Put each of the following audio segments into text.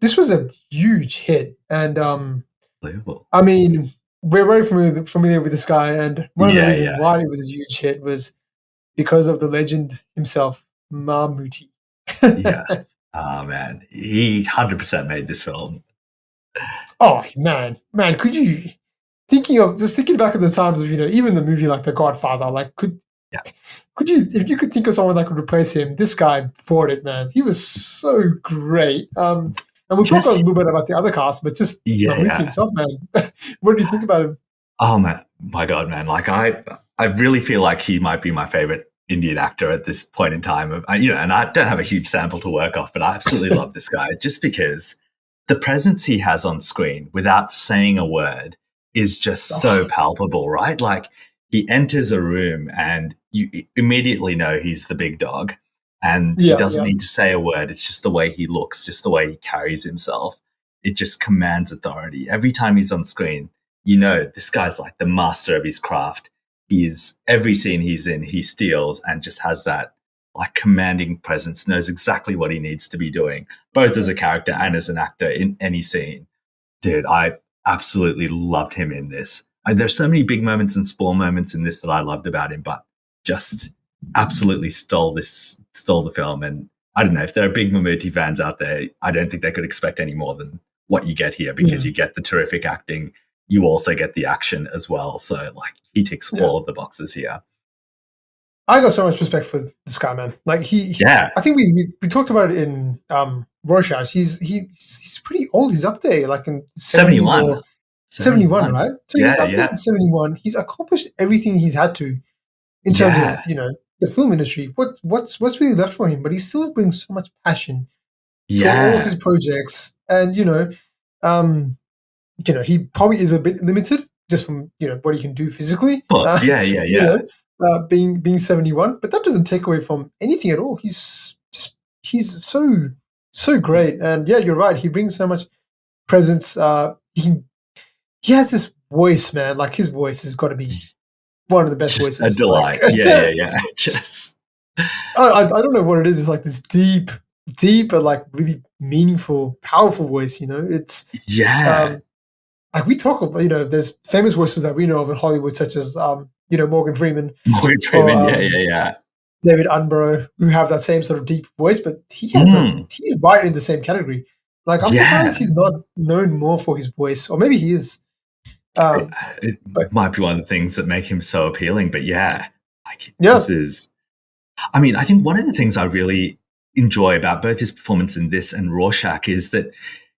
this was a huge hit, and Unbelievable. I mean, we're very familiar with this guy, and one of the Yeah, reasons yeah, why it was a huge hit was because of the legend himself, Mammootty. yes. Oh man, he 100% made this film. Oh man, could you thinking back at the times of even the movie like The Godfather, like Yeah, could you if you could think of someone that could replace him, this guy bought it, man. He was so great. And we'll talk a just little bit about the other cast, but just yeah, Mammootty yeah. himself, man. What do you think about him? Oh man, my God, man! Like I really feel like he might be my favorite Indian actor at this point in time. And I don't have a huge sample to work off, but I absolutely love this guy just because the presence he has on screen without saying a word is just so Oh, palpable, right? Like he enters a room and you immediately know he's the big dog, and he yeah, doesn't yeah, need to say a word. It's just the way he looks, just the way he carries himself. It just commands authority every time he's on screen. This guy's like the master of his craft. He's every scene he's in, he steals and just has that like commanding presence, knows exactly what he needs to be doing, both as yeah. a character and as an actor in any scene. Dude, I absolutely loved him in this. There's so many big moments and small moments in this that I loved about him, but just absolutely stole the film. And I don't know if there are big Mammootty fans out there. I don't think they could expect any more than what you get here because Yeah, you get the terrific acting, you also get the action as well. So like he ticks yeah. all of the boxes here. I got so much respect for this guy, man. Like Yeah, I think we talked about it in Rorschach. He's pretty old. He's up there, like in 70s 71. or 71, 71. right? So he's Yeah, up there yeah, in 71. He's accomplished everything he's had to in terms of yeah, the film industry. What's really left for him? But he still brings so much passion to all of yeah. his projects, and um, he probably is a bit limited just from what he can do physically. Of course. Yeah, yeah, You yeah. know, being 71, but that doesn't take away from anything at all. He's so great, and yeah, you're right. He brings so much presence. He has this voice, man. Like his voice has got to be one of the best Just a voices. Like delight. Yeah, yeah, yeah. Just I don't know what it is. It's like this deep, but like really meaningful, powerful voice. It's yeah. um, like we talk about. There's famous voices that we know of in Hollywood, such as Morgan Freeman Morgan or Freeman. Yeah, yeah, yeah. David Attenborough, who have that same sort of deep voice, but Mm, he's right in the same category. Like I'm surprised yeah. he's not known more for his voice, or maybe he is. It, Um, it but might be one of the things that make him so appealing, but yeah, like yeah, this is. I mean, I think one of the things I really enjoy about both his performance in this and Rorschach is that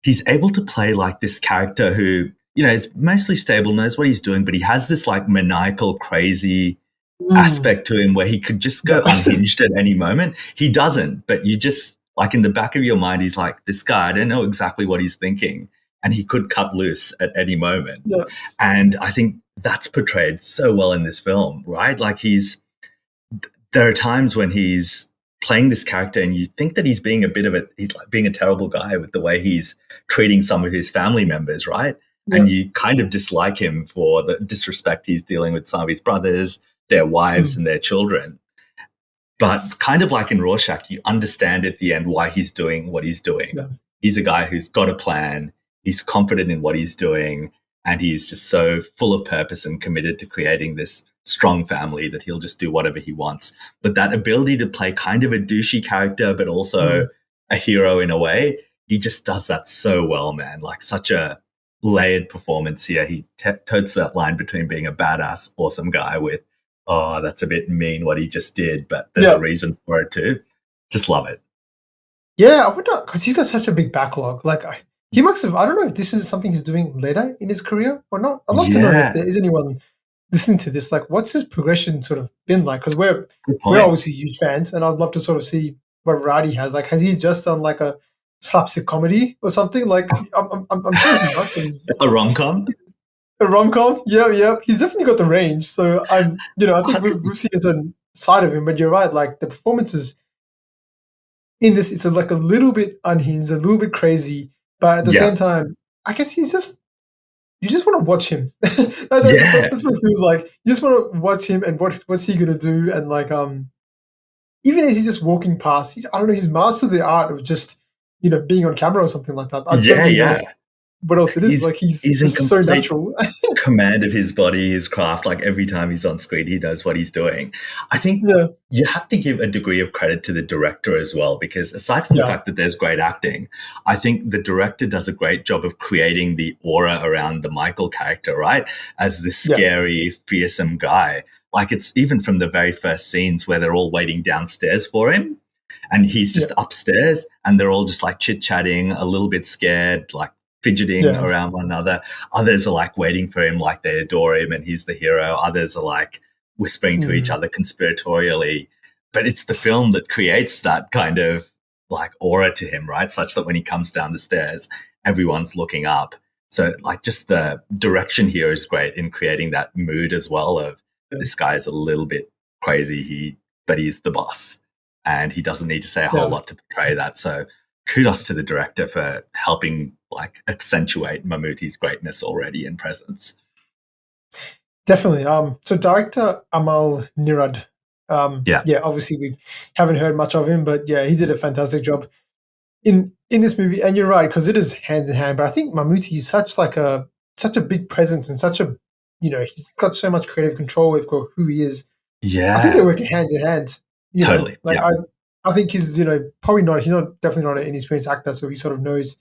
he's able to play like this character who, is mostly stable, knows what he's doing, but he has this like maniacal, crazy mm, aspect to him where he could just yeah, go unhinged at any moment. He doesn't, but you just like in the back of your mind, he's like, this guy, I don't know exactly what he's thinking. And he could cut loose at any moment. yeah, And I think that's portrayed so well in this film, right? Like there are times when he's playing this character and you think that he's he's like being a terrible guy with the way he's treating some of his family members, right? yeah, And you kind of dislike him for the disrespect he's dealing with some of his brothers, their wives, mm, and their children. But kind of like in Rorschach, you understand at the end why he's doing what he's doing. yeah, He's a guy who's got a plan, he's confident in what he's doing, and he's just so full of purpose and committed to creating this strong family that he'll just do whatever he wants. But that ability to play kind of a douchey character, but also mm, a hero in a way, he just does that so well, man. Like such a layered performance here. He totes that line between being a badass, awesome guy with, oh, that's a bit mean what he just did, but there's a yeah. reason for it too. Just love it. Yeah, I wonder because he's got such a big backlog. Like he must have. I don't know if this is something he's doing later in his career or not. I'd love to know if Yeah, there is anyone listening to this. Like, what's his progression sort of been like? Because good we're point. obviously huge fans, and I'd love to sort of see what variety he has. Like, has he just done like a slapstick comedy or something? Like, I'm sure he must have. A rom com, A rom com, yeah, yeah. He's definitely got the range. So I think we've 100%. seen a certain side of him. But you're right. Like the performances in this, it's like a little bit unhinged, a little bit crazy, but at the Yeah, same time, I guess you just want to watch him. yeah, That's what it feels like. You just want to watch him and what's he gonna do, and like even as he's just walking past, I don't know, he's mastered the art of just being on camera or something like that. I don't Yeah, really know yeah. what else it is. He's Like he's he's in just so complete natural. command of his body, his craft. Like every time he's on screen, he knows what he's doing. I think Yeah, you have to give a degree of credit to the director as well, because aside from the yeah, fact that there's great acting, I think the director does a great job of creating the aura around the Michael character, right? As this yeah, scary, fearsome guy. Like it's even from the very first scenes where they're all waiting downstairs for him and he's yeah, just upstairs and they're all just like chit chatting, a little bit scared, like fidgeting yeah. around one another. Others are like waiting for him, like they adore him and he's the hero. Others are like whispering to each Mm. other conspiratorially. But it's the film that creates that kind of like aura to him, right? Such that when he comes down the stairs, everyone's looking up. So like just the direction here is great in creating that mood as well of Yeah, this guy is a little bit crazy, but he's the boss and he doesn't need to say a whole yeah, lot to portray that. So kudos to the director for helping like accentuate Mammootty's greatness already and presence. definitely. So director Amal Nirad. Yeah. Yeah, obviously we haven't heard much of him, but yeah, he did a fantastic job in this movie. And you're right, because it is hand in hand. But I think Mammootty is such a big presence and such a he's got so much creative control with who he is. I think they're Yeah. working hand in hand. Totally. Like Yeah. I think he's probably not he's not definitely not an inexperienced actor, so he sort of knows.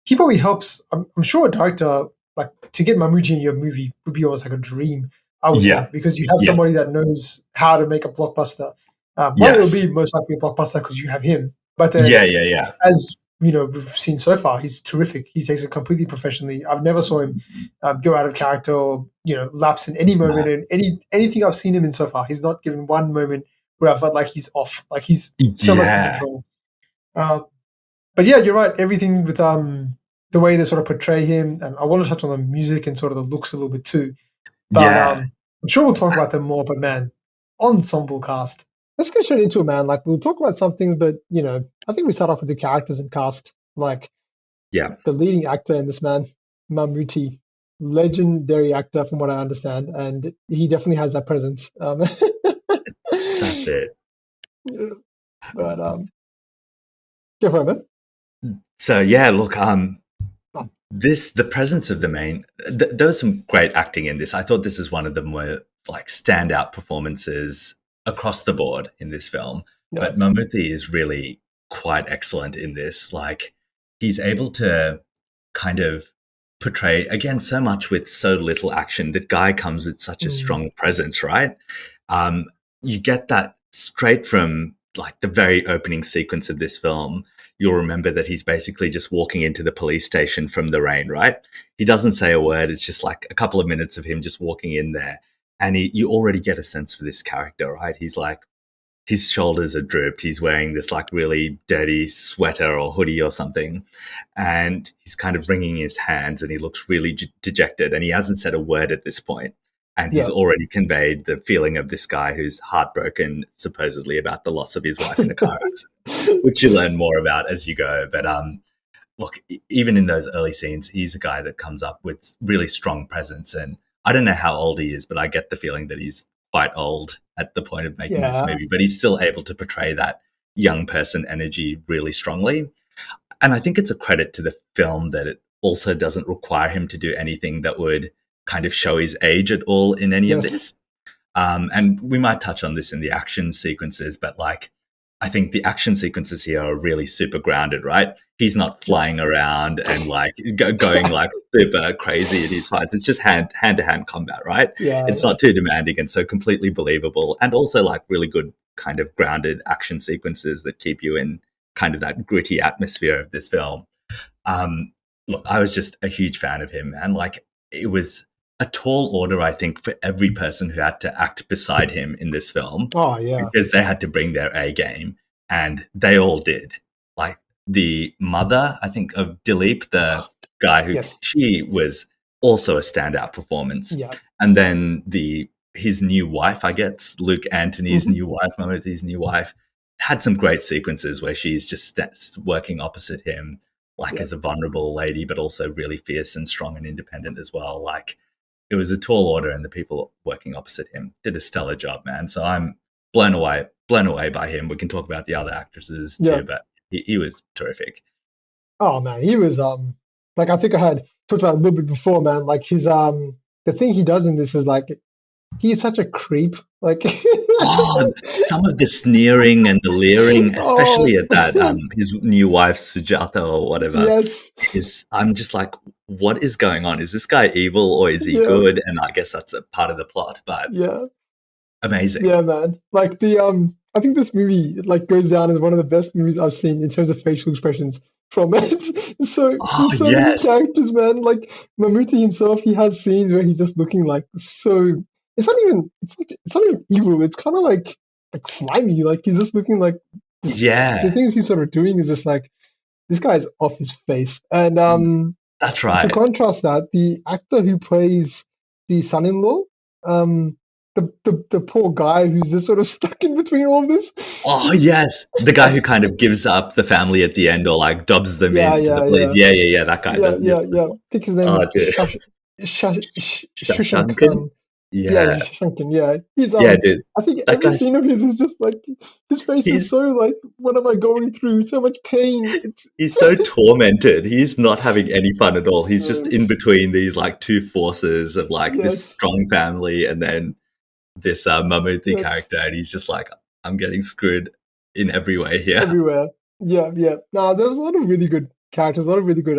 He probably helps. I'm sure a director like to get Mammootty in your movie would be almost like a dream. I would Yeah. think because you have Yeah. somebody that knows how to make a blockbuster. One, it'll Yes. be most likely a blockbuster because you have him. But then Yeah. Yeah. Yeah. as we've seen so far, he's terrific. He takes it completely professionally. I've never saw him go out of character or lapse in any moment. No. And anything I've seen him in so far, he's not given one moment where I felt like he's off. Like he's so much in Yeah. control. Uh, but yeah, you're right. Everything with the way they sort of portray him, and I want to touch on the music and sort of the looks a little bit too. But Yeah. I'm sure we'll talk about them more. But man, ensemble cast. Let's get straight into it, man. Like we'll talk about something, but I think we start off with the characters and cast. Like Yeah. the leading actor in this man, Mammootty, legendary actor from what I understand, and he definitely has that presence. That's it. But go for it, man. So yeah, look, Oh, the presence of the main, there was some great acting in this. I thought this is one of the more like standout performances across the board in this film. yeah. But Mammootty is really quite excellent in this. Like he's able to kind of portray again so much with so little action. That guy comes with such a Mm, strong presence, right? Um, you get that straight from like the very opening sequence of this film. You'll remember that he's basically just walking into the police station from the rain, right? He doesn't say a word. It's just like a couple of minutes of him just walking in there. And you already get a sense for this character, right? He's like, his shoulders are drooped. He's wearing this like really dirty sweater or hoodie or something. And he's kind of wringing his hands and he looks really dejected. And he hasn't said a word at this point. And he's yeah. already conveyed the feeling of this guy who's heartbroken, supposedly about the loss of his wife in a car accident, which you learn more about as you go. But look, even in those early scenes, he's a guy that comes up with really strong presence. And I don't know how old he is, but I get the feeling that he's quite old at the point of making this Yeah. movie, but he's still able to portray that young person energy really strongly. And I think it's a credit to the film that it also doesn't require him to do anything that would kind of show his age at all in any of Yes. this. And we might touch on this in the action sequences, but like, I think the action sequences here are really super grounded, right? He's not flying around and like going like super crazy at his fights. It's just hand to hand combat, right? Yeah. It's Yeah. not too demanding and so completely believable, and also like really good kind of grounded action sequences that keep you in kind of that gritty atmosphere of this film. Um, Look, I was just a huge fan of him, man. Like it was a tall order, I think, for every person who had to act beside him in this film Oh yeah. because they had to bring their A game, and they all did. Like the mother, I think, of Dilip, the guy who Yes. she was also a standout performance, Yeah. and then his new wife, I guess, Luke Antony's Mhm. new wife, Mammootty's new wife, had some great sequences where she's just working opposite him, like Yeah. as a vulnerable lady, but also really fierce and strong and independent as well. Like it was a tall order, and the people working opposite him did a stellar job, man. So I'm blown away by him. We can talk about the other actresses Yeah. too, but he was terrific. Oh man, he was like I think I had talked about it a little bit before, man. Like his the thing he does in this is like he's such a creep. Like Oh, some of the sneering and the leering, oh especially at that man, his new wife Sujata or whatever, yes, is I'm just like, what is going on? Is this guy evil or is he yeah, good? And I guess that's a part of the plot, but yeah, amazing. yeah, man. Like the I think this movie like goes down as one of the best movies I've seen in terms of facial expressions from it. So Oh there's so many yes, characters, man. Like Mamuti himself, he has scenes where he's just looking like so. It's not even evil. It's kind of like slimy. Like he's just looking like just, the yeah, things he's sort of doing is just like this guy's off his face. And that's to right. contrast that, the actor who plays the son-in-law, um, the poor guy who's just sort of stuck in between all of this. Oh yes, the guy who kind of gives up the family at the end or like dubs them Yeah, into the yeah, place. yeah, Yeah, yeah, yeah. That guy's yeah, a yeah, yes. yeah. I think his name Oh is dude, Shashankan. Shushankan. Yeah, Yeah, Shushankan. Yeah, he's yeah, dude. I think That every guy's scene of his is just like his face is he's so like, what am I going through? So much pain. It's he's so tormented. He's not having any fun at all. He's just uh, in between these like two forces of like this yes, strong family and then this Mamuthi yes, character, and he's just like, I'm getting screwed in every way here. everywhere. Yeah, yeah. Now there was a lot of really good characters, a lot of really good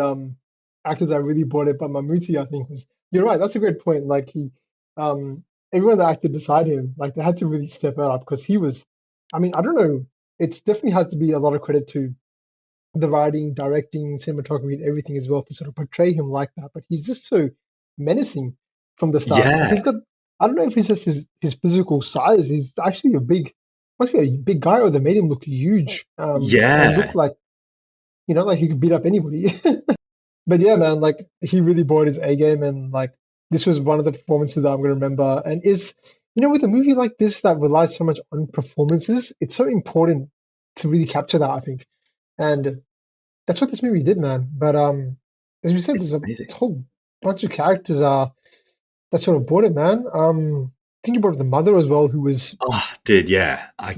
actors that really brought it. But Mamuti, I think, was you're right. That's a great point. Like he, everyone that acted beside him, like they had to really step up because he was. I mean, I don't know. It's definitely has to be a lot of credit to the writing, directing, cinematography, and everything as well to sort of portray him like that. But he's just so menacing from the start. Like Yeah, he's got, I don't know if it's just his physical size. He's actually a big, must be a big guy, or they made him look huge, and look yeah. like like he could beat up anybody. But yeah, man, like he really brought his A game, and like this was one of the performances that I'm gonna remember. And is with a movie like this that relies so much on performances, it's so important to really capture that, I think. And that's what this movie did, man. But as we said, It's there's a amazing. whole bunch of characters that sort of brought it, man. I think you brought up the mother as well, who was Oh, dude, yeah.